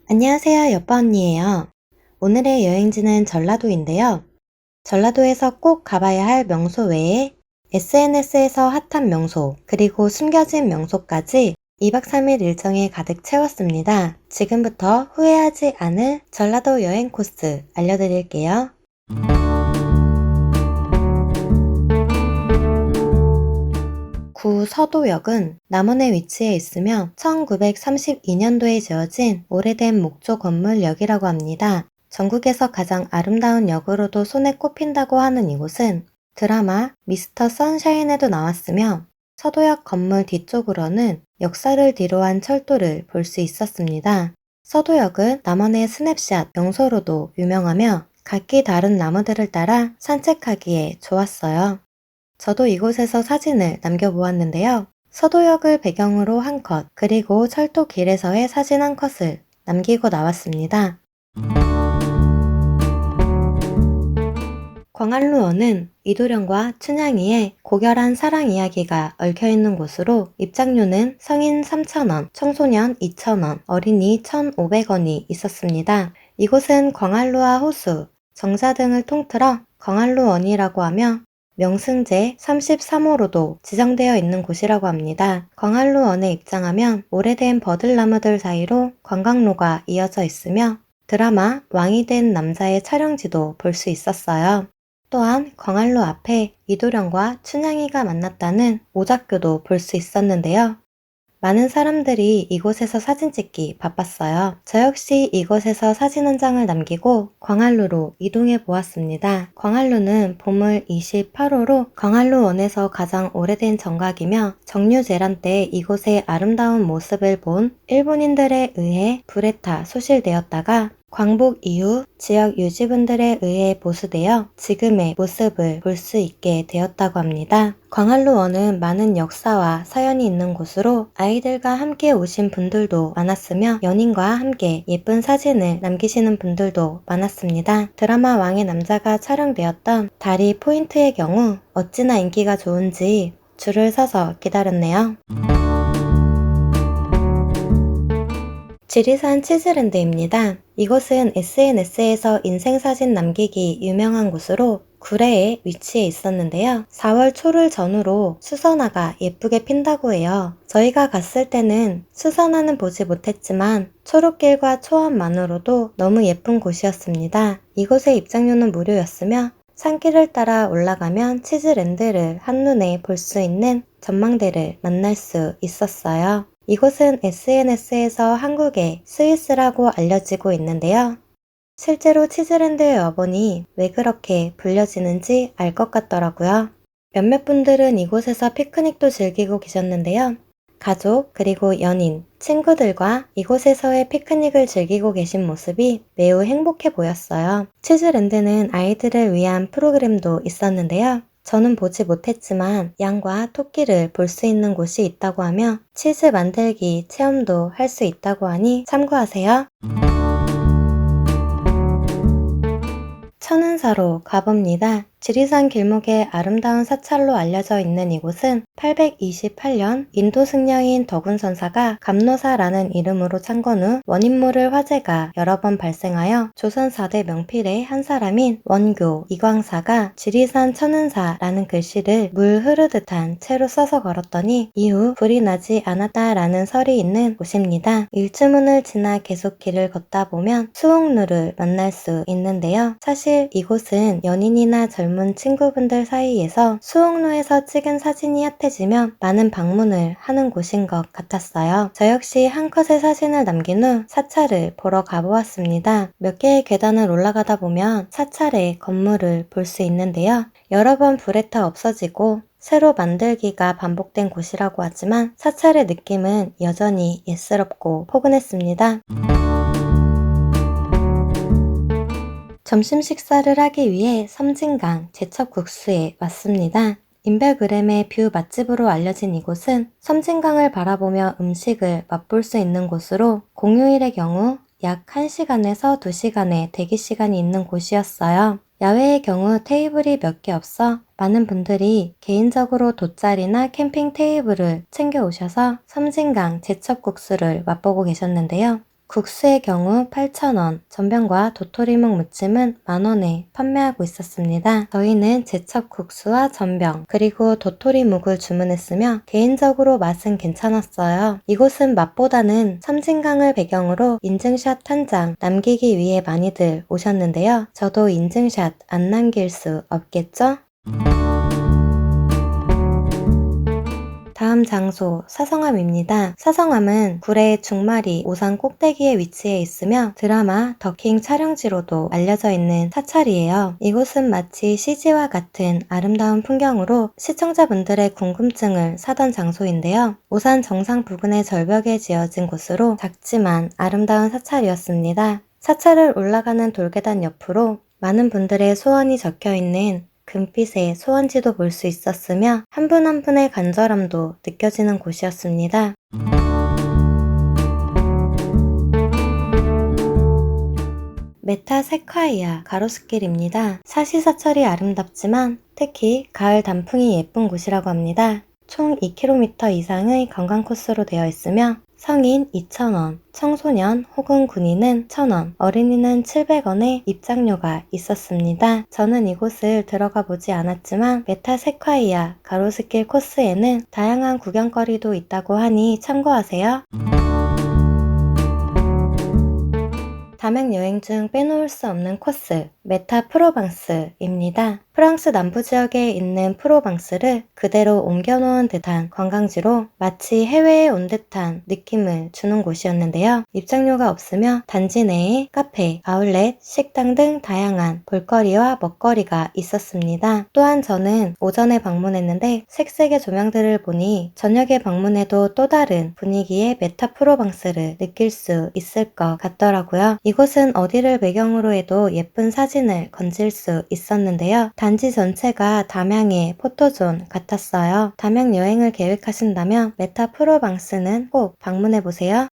안녕하세요, 여빠 언니예요. 오늘의 여행지는 전라도인데요. 전라도에서 꼭 가봐야 할 명소 외에 SNS에서 핫한 명소, 그리고 숨겨진 명소까지 2박 3일 일정에 가득 채웠습니다. 지금부터 후회하지 않을 전라도 여행 코스 알려드릴게요. 구 서도역은 남원에 위치해 있으며 1932년도에 지어진 오래된 목조 건물역이라고 합니다. 전국에서 가장 아름다운 역으로도 손에 꼽힌다고 하는 이곳은 드라마 미스터 선샤인에도 나왔으며 서도역 건물 뒤쪽으로는 역사를 뒤로한 철도를 볼 수 있었습니다. 서도역은 남원의 스냅샷 명소로도 유명하며 각기 다른 나무들을 따라 산책하기에 좋았어요. 저도 이곳에서 사진을 남겨보았는데요. 서도역을 배경으로 한 컷, 그리고 철도 길에서의 사진 한 컷을 남기고 나왔습니다. 광안루원은 이도령과 춘향이의 고결한 사랑 이야기가 얽혀있는 곳으로 입장료는 성인 3,000원, 청소년 2,000원, 어린이 1,500원이 있었습니다. 이곳은 광안루와 호수, 정자 등을 통틀어 광안루원이라고 하며 명승제 33호로도 지정되어 있는 곳이라고 합니다. 광안루원에 입장하면 오래된 버들나무들 사이로 관광로가 이어져 있으며 드라마 왕이 된 남자의 촬영지도 볼 수 있었어요. 또한 광안루 앞에 이도령과 춘향이가 만났다는 오작교도 볼 수 있었는데요. 많은 사람들이 이곳에서 사진 찍기 바빴어요. 저 역시 이곳에서 사진 한 장을 남기고 광안루로 이동해 보았습니다. 광안루는 보물 28호로 광안루원에서 가장 오래된 정각이며 정류재란 때 이곳의 아름다운 모습을 본 일본인들에 의해 불에 타 소실되었다가 광복 이후 지역 유지분들에 의해 보수되어 지금의 모습을 볼 수 있게 되었다고 합니다. 광안루원은 많은 역사와 사연이 있는 곳으로 아이들과 함께 오신 분들도 많았으며 연인과 함께 예쁜 사진을 남기시는 분들도 많았습니다. 드라마 왕의 남자가 촬영되었던 다리 포인트의 경우 어찌나 인기가 좋은지 줄을 서서 기다렸네요. 지리산 치즈랜드입니다. 이곳은 SNS에서 인생사진 남기기 유명한 곳으로 구례에 위치해 있었는데요. 4월 초를 전후로 수선화가 예쁘게 핀다고 해요. 저희가 갔을 때는 수선화는 보지 못했지만 초록길과 초원만으로도 너무 예쁜 곳이었습니다. 이곳의 입장료는 무료였으며 산길을 따라 올라가면 치즈랜드를 한눈에 볼 수 있는 전망대를 만날 수 있었어요. 이곳은 SNS에서 한국의 스위스라고 알려지고 있는데요. 실제로 치즈랜드에 와보니 왜 그렇게 불려지는지 알 것 같더라고요. 몇몇 분들은 이곳에서 피크닉도 즐기고 계셨는데요. 가족, 그리고 연인, 친구들과 이곳에서의 피크닉을 즐기고 계신 모습이 매우 행복해 보였어요. 치즈랜드는 아이들을 위한 프로그램도 있었는데요. 저는 보지 못했지만 양과 토끼를 볼 수 있는 곳이 있다고 하며 치즈 만들기 체험도 할 수 있다고 하니 참고하세요. 천은사로 가봅니다. 지리산 길목의 아름다운 사찰로 알려져 있는 이곳은 828년 인도 승려인 덕운선사가 감노사라는 이름으로 창건 후 원인모를 화재가 여러 번 발생하여 조선 4대 명필의 한 사람인 원교 이광사가 지리산 천은사라는 글씨를 물 흐르듯한 채로 써서 걸었더니 이후 불이 나지 않았다라는 설이 있는 곳입니다. 일주문을 지나 계속 길을 걷다 보면 수옥루를 만날 수 있는데요. 사실 이곳은 연인이나 젊은 친구분들 사이에서 수옥로에서 찍은 사진이 핫해지면 많은 방문을 하는 곳인 것 같았어요. 저 역시 한 컷의 사진을 남긴 후 사찰을 보러 가보았습니다. 몇 개의 계단을 올라가다 보면 사찰의 건물을 볼 수 있는데요. 여러 번 불에 타 없어지고 새로 만들기가 반복된 곳이라고 하지만 사찰의 느낌은 여전히 예스럽고 포근했습니다. 점심 식사를 하기 위해 섬진강 제첩국수에 왔습니다. 인별그램의 뷰 맛집으로 알려진 이곳은 섬진강을 바라보며 음식을 맛볼 수 있는 곳으로 공휴일의 경우 약 1시간에서 2시간의 대기시간이 있는 곳이었어요. 야외의 경우 테이블이 몇 개 없어 많은 분들이 개인적으로 돗자리나 캠핑 테이블을 챙겨 오셔서 섬진강 제첩국수를 맛보고 계셨는데요. 국수의 경우 8,000원, 전병과 도토리묵 무침은 만원에 판매하고 있었습니다. 저희는 제첩 국수와 전병, 그리고 도토리묵을 주문했으며 개인적으로 맛은 괜찮았어요. 이곳은 맛보다는 섬진강을 배경으로 인증샷 한 장 남기기 위해 많이들 오셨는데요. 저도 인증샷 안 남길 수 없겠죠? 다음 장소 사성암입니다. 사성암은 구례 중마리 오산 꼭대기에 위치해 있으며 드라마 더킹 촬영지로도 알려져 있는 사찰이에요. 이곳은 마치 CG와 같은 아름다운 풍경으로 시청자분들의 궁금증을 사던 장소인데요. 오산 정상 부근의 절벽에 지어진 곳으로 작지만 아름다운 사찰이었습니다. 사찰을 올라가는 돌계단 옆으로 많은 분들의 소원이 적혀있는 금빛의 소원지도 볼 수 있었으며 한 분 한 분의 간절함도 느껴지는 곳이었습니다. 메타세콰이아 가로수길입니다. 사시사철이 아름답지만 특히 가을 단풍이 예쁜 곳이라고 합니다. 총 2km 이상의 관광 코스로 되어 있으며 성인 2,000원, 청소년 혹은 군인은 1,000원, 어린이는 700원의 입장료가 있었습니다. 저는 이곳을 들어가 보지 않았지만 메타세콰이아 가로수길 코스에는 다양한 구경거리도 있다고 하니 참고하세요. 담양 여행 중 빼놓을 수 없는 코스, 메타 프로방스입니다. 프랑스 남부 지역에 있는 프로방스를 그대로 옮겨놓은 듯한 관광지로 마치 해외에 온 듯한 느낌을 주는 곳이었는데요. 입장료가 없으며 단지 내에 카페, 아울렛, 식당 등 다양한 볼거리와 먹거리가 있었습니다. 또한 저는 오전에 방문했는데 색색의 조명들을 보니 저녁에 방문해도 또 다른 분위기의 메타 프로방스를 느낄 수 있을 것 같더라고요. 이곳은 어디를 배경으로 해도 예쁜 사진을 건질 수 있었는데요. 단지 전체가 담양의 포토존 같았어요. 담양 여행을 계획하신다면 메타 프로방스는 꼭 방문해보세요.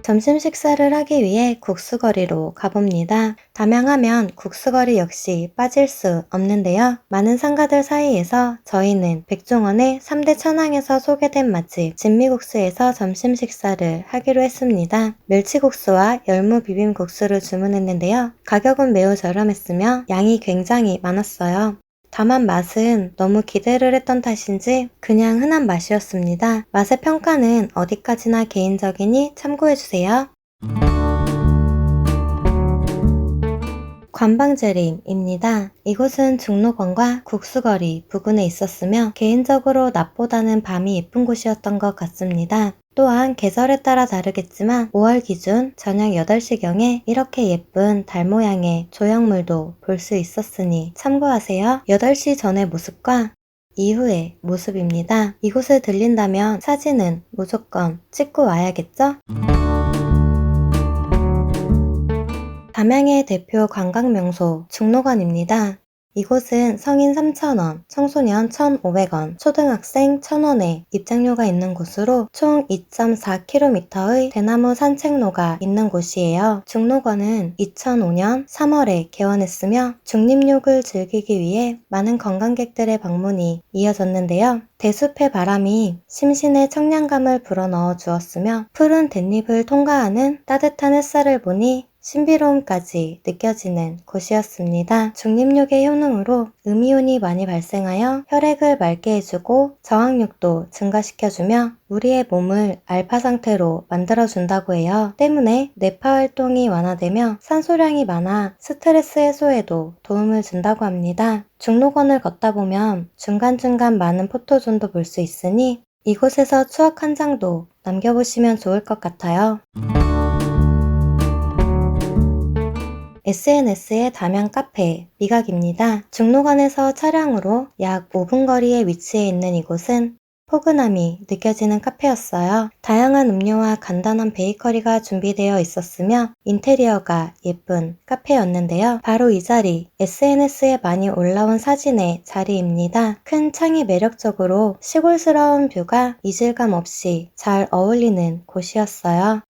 점심 식사를 하기 위해 국수거리로 가봅니다. 담양하면 국수거리 역시 빠질 수 없는데요. 많은 상가들 사이에서 저희는 백종원의 3대 천왕에서 소개된 맛집 진미국수에서 점심 식사를 하기로 했습니다. 멸치국수와 열무 비빔국수를 주문했는데요. 가격은 매우 저렴했으며 양이 굉장히 많았어요. 다만 맛은 너무 기대를 했던 탓인지 그냥 흔한 맛이었습니다. 맛의 평가는 어디까지나 개인적이니 참고해주세요. 관방재림입니다. 이곳은 중로권과 국수거리 부근에 있었으며 개인적으로 낮보다는 밤이 예쁜 곳이었던 것 같습니다. 또한 계절에 따라 다르겠지만 5월 기준 저녁 8시경에 이렇게 예쁜 달 모양의 조형물도 볼 수 있었으니 참고하세요. 8시 전의 모습과 이후의 모습입니다. 이곳을 들린다면 사진은 무조건 찍고 와야겠죠? 담양의 대표 관광명소 중로관입니다. 이곳은 성인 3,000원, 청소년 1,500원, 초등학생 1,000원의 입장료가 있는 곳으로 총 2.4km의 대나무 산책로가 있는 곳이에요. 중로관은 2005년 3월에 개원했으며 중림욕을 즐기기 위해 많은 관광객들의 방문이 이어졌는데요. 대숲의 바람이 심신의 청량감을 불어넣어 주었으며 푸른 댄잎을 통과하는 따뜻한 햇살을 보니 신비로움까지 느껴지는 곳이었습니다. 중림욕의 효능으로 음이온이 많이 발생하여 혈액을 맑게 해주고 저항력도 증가시켜주며 우리의 몸을 알파 상태로 만들어준다고 해요. 때문에 뇌파 활동이 완화되며 산소량이 많아 스트레스 해소에도 도움을 준다고 합니다. 중로권을 걷다 보면 중간중간 많은 포토존도 볼 수 있으니 이곳에서 추억 한 장도 남겨보시면 좋을 것 같아요. SNS의 담양 카페 미각입니다. 중로관에서 차량으로 약 5분 거리에 위치해 있는 이곳은 포근함이 느껴지는 카페였어요. 다양한 음료와 간단한 베이커리가 준비되어 있었으며 인테리어가 예쁜 카페였는데요. 바로 이 자리, SNS에 많이 올라온 사진의 자리입니다. 큰 창이 매력적으로 시골스러운 뷰가 이질감 없이 잘 어울리는 곳이었어요.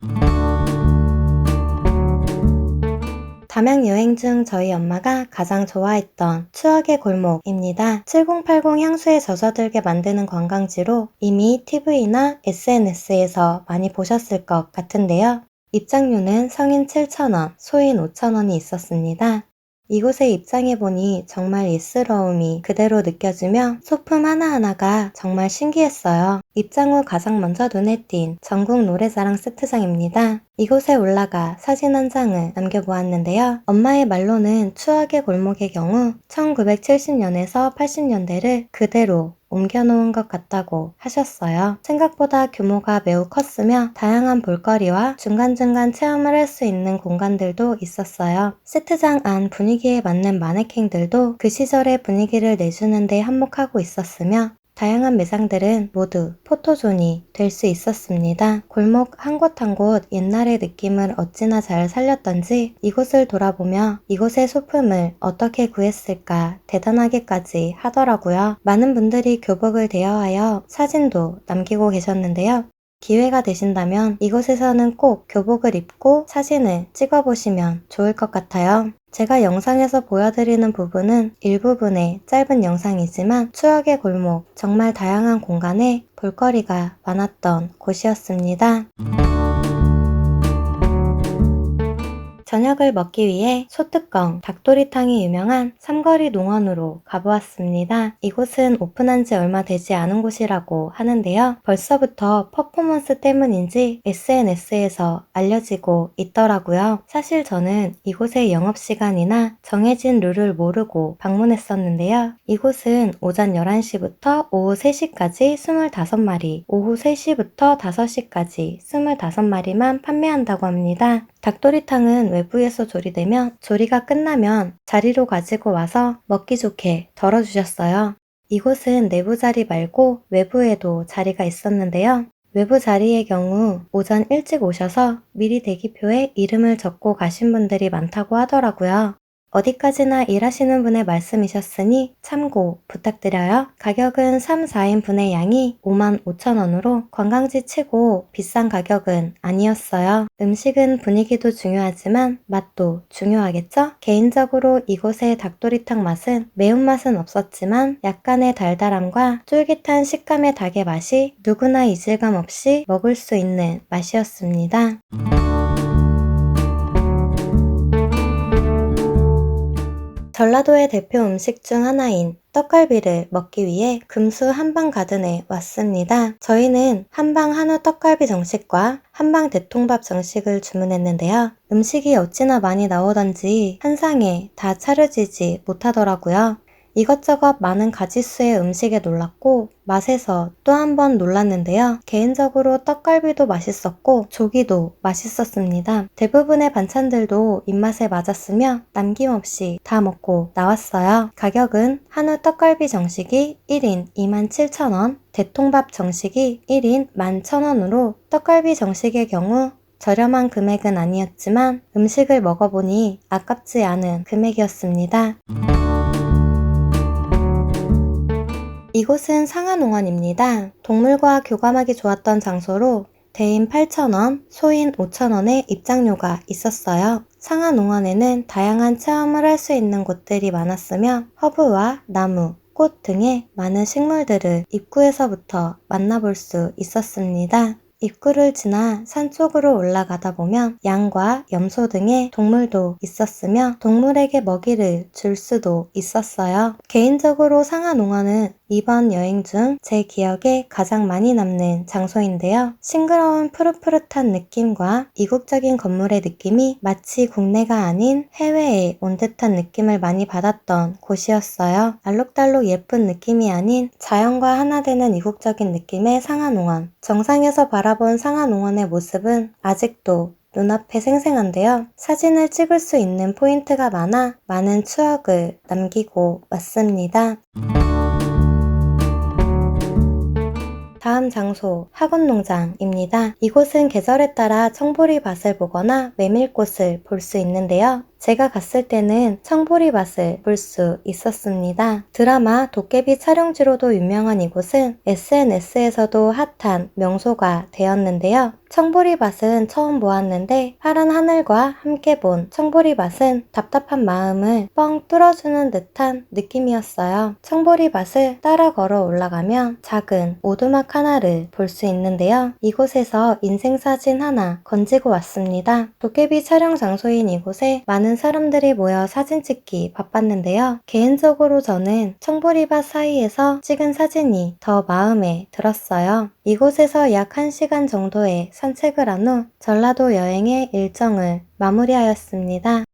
담양 여행 중 저희 엄마가 가장 좋아했던 추억의 골목입니다. 7080 향수에 젖어들게 만드는 관광지로 이미 TV나 SNS에서 많이 보셨을 것 같은데요. 입장료는 성인 7,000원, 소인 5,000원이 있었습니다. 이곳에 입장해보니 정말 예스러움이 그대로 느껴지며 소품 하나하나가 정말 신기했어요. 입장 후 가장 먼저 눈에 띈 전국 노래자랑 세트장입니다. 이곳에 올라가 사진 한 장을 남겨보았는데요. 엄마의 말로는 추억의 골목의 경우 1970년에서 80년대를 그대로 옮겨놓은 것 같다고 하셨어요. 생각보다 규모가 매우 컸으며 다양한 볼거리와 중간중간 체험을 할 수 있는 공간들도 있었어요. 세트장 안 분위기에 맞는 마네킹들도 그 시절의 분위기를 내주는 데 한몫하고 있었으며 다양한 매장들은 모두 포토존이 될 수 있었습니다. 골목 한 곳 한 곳 옛날의 느낌을 어찌나 잘 살렸던지 이곳을 돌아보며 이곳의 소품을 어떻게 구했을까 대단하게까지 하더라고요. 많은 분들이 교복을 대여하여 사진도 남기고 계셨는데요. 기회가 되신다면 이곳에서는 꼭 교복을 입고 사진을 찍어보시면 좋을 것 같아요. 제가 영상에서 보여드리는 부분은 일부분의 짧은 영상이지만 추억의 골목, 정말 다양한 공간에 볼거리가 많았던 곳이었습니다. 저녁을 먹기 위해 소뚜껑, 닭도리탕이 유명한 삼거리 농원으로 가보았습니다. 이곳은 오픈한 지 얼마 되지 않은 곳이라고 하는데요. 벌써부터 퍼포먼스 때문인지 SNS에서 알려지고 있더라고요. 사실 저는 이곳의 영업시간이나 정해진 룰을 모르고 방문했었는데요. 이곳은 오전 11시부터 오후 3시까지 25마리, 오후 3시부터 5시까지 25마리만 판매한다고 합니다. 닭도리탕은 외부에서 조리되며 조리가 끝나면 자리로 가지고 와서 먹기 좋게 덜어주셨어요. 이곳은 내부 자리 말고 외부에도 자리가 있었는데요. 외부 자리의 경우 오전 일찍 오셔서 미리 대기표에 이름을 적고 가신 분들이 많다고 하더라고요. 어디까지나 일하시는 분의 말씀이셨으니 참고 부탁드려요. 가격은 3, 4인분의 양이 55,000원으로 관광지 치고 비싼 가격은 아니었어요. 음식은 분위기도 중요하지만 맛도 중요하겠죠? 개인적으로 이곳의 닭도리탕 맛은 매운맛은 없었지만 약간의 달달함과 쫄깃한 식감의 닭의 맛이 누구나 이질감 없이 먹을 수 있는 맛이었습니다. 전라도의 대표 음식 중 하나인 떡갈비를 먹기 위해 금수 한방가든에 왔습니다. 저희는 한방 한우 떡갈비 정식과 한방 대통밥 정식을 주문했는데요. 음식이 어찌나 많이 나오던지 한 상에 다 차려지지 못하더라고요. 이것저것 많은 가짓수의 음식에 놀랐고 맛에서 또 한 번 놀랐는데요. 개인적으로 떡갈비도 맛있었고 조기도 맛있었습니다. 대부분의 반찬들도 입맛에 맞았으며 남김없이 다 먹고 나왔어요. 가격은 한우 떡갈비 정식이 1인 27,000원, 대통밥 정식이 1인 11,000원으로 떡갈비 정식의 경우 저렴한 금액은 아니었지만 음식을 먹어보니 아깝지 않은 금액이었습니다. 이곳은 상하농원입니다. 동물과 교감하기 좋았던 장소로 대인 8,000원, 소인 5,000원의 입장료가 있었어요. 상하농원에는 다양한 체험을 할 수 있는 곳들이 많았으며 허브와 나무, 꽃 등의 많은 식물들을 입구에서부터 만나볼 수 있었습니다. 입구를 지나 산 쪽으로 올라가다 보면 양과 염소 등의 동물도 있었으며 동물에게 먹이를 줄 수도 있었어요. 개인적으로 상하농원은 이번 여행 중 제 기억에 가장 많이 남는 장소인데요. 싱그러운 푸릇푸릇한 느낌과 이국적인 건물의 느낌이 마치 국내가 아닌 해외에 온 듯한 느낌을 많이 받았던 곳이었어요. 알록달록 예쁜 느낌이 아닌 자연과 하나 되는 이국적인 느낌의 상하농원. 정상에서 바라본 상하농원의 모습은 아직도 눈앞에 생생한데요. 사진을 찍을 수 있는 포인트가 많아 많은 추억을 남기고 왔습니다. 다음 장소 학원농장입니다. 이곳은 계절에 따라 청보리밭을 보거나 메밀꽃을 볼 수 있는데요. 제가 갔을 때는 청보리밭을 볼 수 있었습니다. 드라마 도깨비 촬영지로도 유명한 이곳은 SNS에서도 핫한 명소가 되었는데요. 청보리밭은 처음 보았는데 파란 하늘과 함께 본 청보리밭은 답답한 마음을 뻥 뚫어주는 듯한 느낌이었어요. 청보리밭을 따라 걸어 올라가면 작은 오두막 하나를 볼 수 있는데요. 이곳에서 인생사진 하나 건지고 왔습니다. 도깨비 촬영 장소인 이곳에 많은 사람들이 모여 사진 찍기 바빴는데요. 개인적으로 저는 청보리밭 사이에서 찍은 사진이 더 마음에 들었어요. 이곳에서 약 1시간 정도의 산책을 한 후 전라도 여행의 일정을 마무리하였습니다.